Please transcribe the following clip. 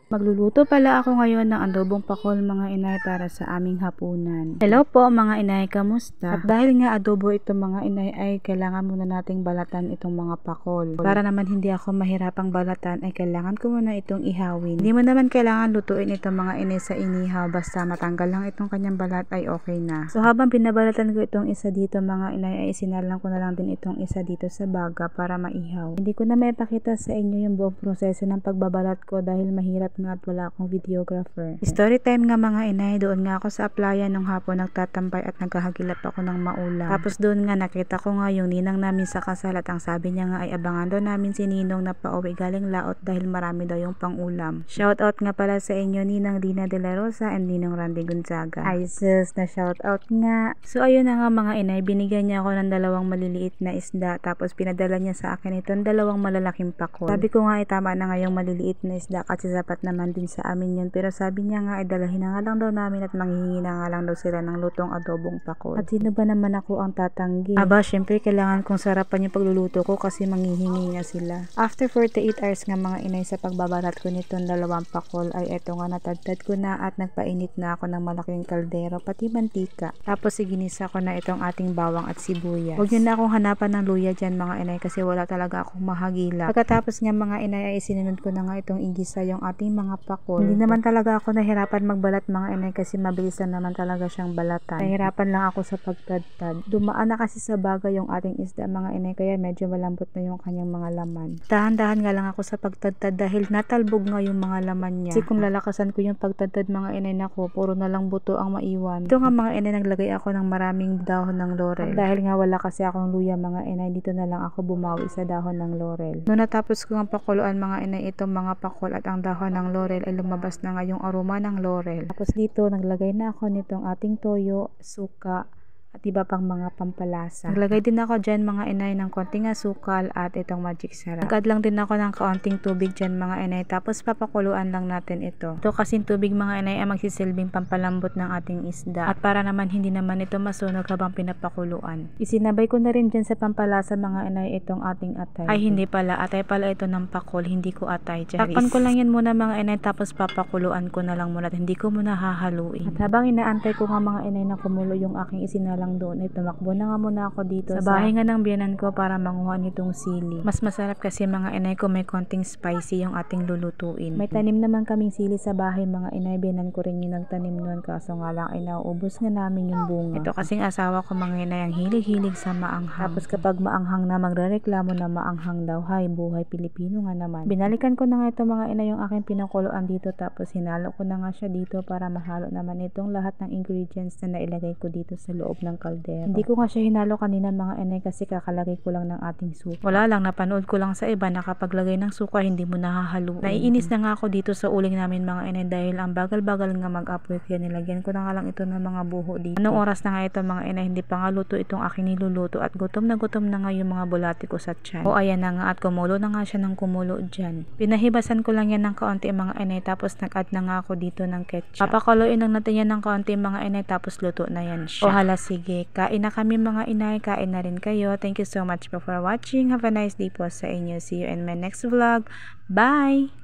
Magluluto pala ako ngayon ng adobong pakol mga inay para sa aming hapunan. Hello po mga inay, kamusta? At dahil nga adobo ito mga inay ay kailangan muna nating balatan itong mga pakol. Para naman hindi ako mahirapang balatan ay kailangan ko muna itong ihawin. Hindi mo naman kailangan lutuin itong mga inay sa inihaw, basta matanggal lang itong kanyang balat ay okay na. So habang pinabalatan ko itong isa dito mga inay ay isinalang ko na lang din itong isa dito sa baga para maihaw. Hindi ko na may pakita sa inyo yung buong proseso ng pagbabalat ko dahil mahirap nga at wala akong videographer. Story time nga mga inay, doon nga ako sa aplayan nung hapon nagtatampay at nagkahagilap ako ng maulam. Tapos doon nga nakita ko nga yung ninang namin sa kasal at ang sabi niya nga ay abangan daw namin si Ninong na pauwi galing laot dahil marami daw yung pangulam. Shoutout nga pala sa inyo Ninang Dina de la Rosa and Ninong Randy Gonzaga. Ay sis, na shoutout nga. So ayun na nga mga inay, binigyan niya ako ng dalawang maliliit na isda tapos pinadala niya sa akin itong dalawang malalaking pakol. Sabi ko nga tama na nga yung maliliit na isda kasi sapat naman din sa amin yun, pero sabi niya nga ay dalahin na nga lang daw namin at manghihingi na nga lang daw sila ng lutong adobong pakol. At sino ba naman ako ang tatanggi? Aba, syempre kailangan kong sarapan yung pagluluto ko kasi manghihingi nga sila. After 48 hours nga mga inay sa pagbabalat ko nitong dalawang pakol ay eto nga natagtad ko na at nagpainit na ako ng malaking kaldero pati mantika. Tapos iginisa ko na itong ating bawang at sibuyas. Huwag nyo na akong hanapan ng luya dyan mga inay kasi wala talaga akong mahagila. Pagkatapos nga mga inay ay sinunod ko na nga itong igisa yung ating mga pakol. Hindi naman talaga ako nahirapan magbalat mga inay kasi mabilis na naman talaga siyang balatan. Nahirapan lang ako sa pagtadtad. Dumaan na kasi sa baga yung ating isda mga inay kaya medyo malambot na yung kanyang mga laman. Dahan-dahan nga lang ako sa pagtadtad dahil natalbog nga yung mga laman niya. Kasi kung lalakasan ko yung pagtadtad mga inay nako, puro na lang buto ang maiwan. Ito nga mga inay naglagay ako ng maraming dahon ng laurel. At dahil nga wala kasi akong luya mga inay, dito na lang ako bumawi sa dahon ng laurel. Noong natapos ko ang pakuluan mga inay itong mga pakol at ang dahon ng laurel ay lumabas na nga yung aroma ng laurel. Tapos dito naglagay na ako nitong ating toyo, suka at iba pang mga pampalasa. Naglagay din ako dyan mga inay ng konting asukal at itong magic sarap. Nag-add lang din ako ng kaunting tubig dyan mga inay tapos papakuluan lang natin ito. Ito kasing tubig mga inay ay magsisilbing pampalambot ng ating isda at para naman hindi naman ito masunog habang pinapakuluan. Isinabay ko na rin dyan sa pampalasa mga inay itong ating atay. Ay hindi pala, atay pala ito ng pakol, hindi ko atay. Takpan ko lang yan muna mga inay tapos papakuluan ko na lang muna at hindi ko muna hahaluin. At habang inaantay ko nga mga inay na kumulo yung aking lang doon ay tumakbo na nga muna ako dito sa bahay nga ng biyanan ko para manguha nitong sili. Mas masarap kasi mga inay ko may konting spicy yung ating lulutuin. May tanim naman kaming sili sa bahay mga inay, biyanan ko rin yung nagtanim nun kaso nga lang ay nauubos nga namin yung bunga. Ito kasing asawa ko mga inay ang hilig-hilig sa maanghang. Tapos kapag maanghang na magrereklamo na maanghang daw, hay buhay Pilipino nga naman. Binalikan ko na nga ito mga inay yung aking pinakuluan dito tapos hinalo ko na nga siya dito para mahalo naman itong lahat ng ingredients na nailagay ko dito sa loob ng kaldero. Hindi ko nga siya hinalo kanina mga inay kasi kakalagay ko lang ng ating suka. Wala lang, napanood ko lang sa iba na kapag lagay ng suka hindi mo nahahaluin. Naiinis na nga ako dito sa uling namin mga inay dahil ang bagal-bagal nga mag-apoy kaya nilagyan ko na nga lang ito ng mga buho dito. Anong oras na nga ito mga inay, hindi pa nga luto itong aking niluluto at gutom na nga yung mga bulati ko sa tiyan. O ayan na nga at kumulo na nga siya ng kumulo dyan. Pinahibasan ko lang yan ng kaunti mga inay tapos nag-add na nga ako dito ng ketchup. Papakuluin lang natin yan ng kaunti mga inay tapos luto na yan siya. O hala sige, kain na kami mga inay, kain na rin kayo. Thank you so much for watching. Have a nice day po sa inyo. See you in my next vlog. Bye!